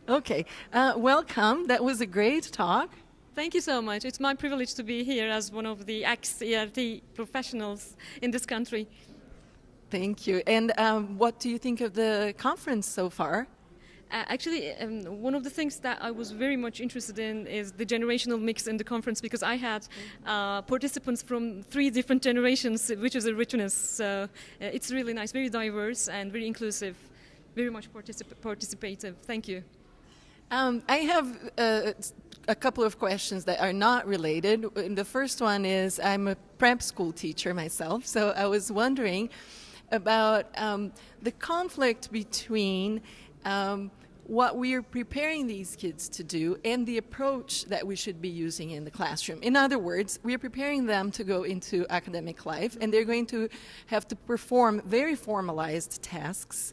Okay, welcome. That was a great talk. Thank you so much. It's my privilege to be here as one of the ex-ERT professionals in this country. Thank you. And what do you think of the conference so far? Actually, one of the things that I was very much interested in is the generational mix in the conference because I had participants from 3 different generations, which is a richness. So it's really nice, very diverse and very inclusive, very much participative. Thank you. I have a couple of questions that are not related. And the first one is I'm a prep school teacher myself, so I was wondering about the conflict between what we are preparing these kids to do and the approach that we should be using in the classroom. In other words, we are preparing them to go into academic life, and they're going to have to perform very formalized tasks,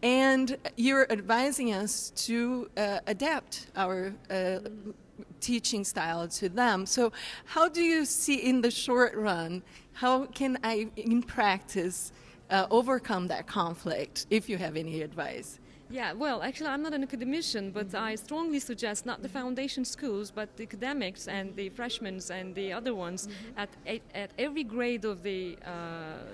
and you're advising us to adapt our teaching style to them. So how do you see in the short run, how can I, in practice, overcome that conflict, if you have any advice? Yeah, well, actually, I'm not an academician, but I strongly suggest not the foundation schools, but the academics and the freshmen and the other ones at every grade of the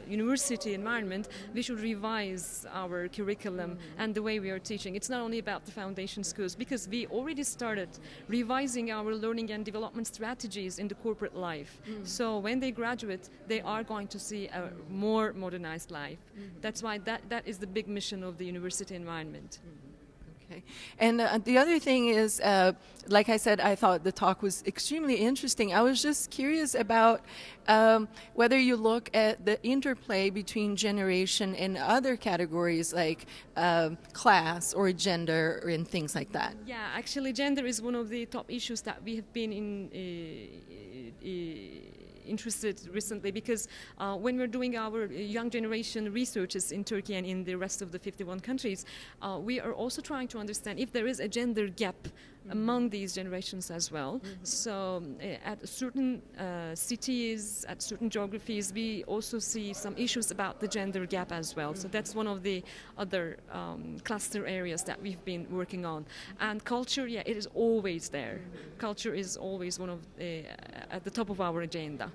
university environment, we should revise our curriculum and the way we are teaching. It's not only about the foundation schools, because we already started revising our learning and development strategies in the corporate life. So when they graduate, they are going to see a more modernized life. That's why that is the big mission of the university environment. Okay. And the other thing is, like I said, I thought the talk was extremely interesting. I was just curious about whether you look at the interplay between generation and other categories like class or gender and things like that. Yeah, actually, gender is one of the top issues that we have been interested recently, because when we're doing our young generation researches in Turkey and in the rest of the 51 countries, we are also trying to understand if there is a gender gap among these generations as well. So at certain cities, at certain geographies, we also see some issues about the gender gap as well. So that's one of the other cluster areas that we've been working on. And culture, yeah, it is always there. Culture is always one of at the top of our agenda.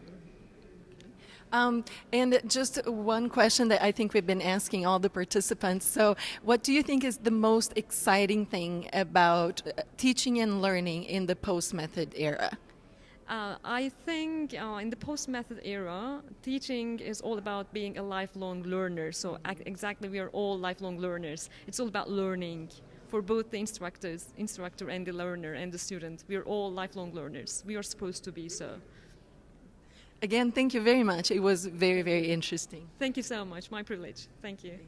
And just one question that I think we've been asking all the participants. So what do you think is the most exciting thing about teaching and learning in the post-method era? I think in the post-method era, teaching is all about being a lifelong learner. So exactly, we are all lifelong learners. It's all about learning for both the instructor and the learner and the student. We are all lifelong learners. We are supposed to be so. Again, thank you very much. It was very, very interesting. Thank you so much. My privilege. Thank you.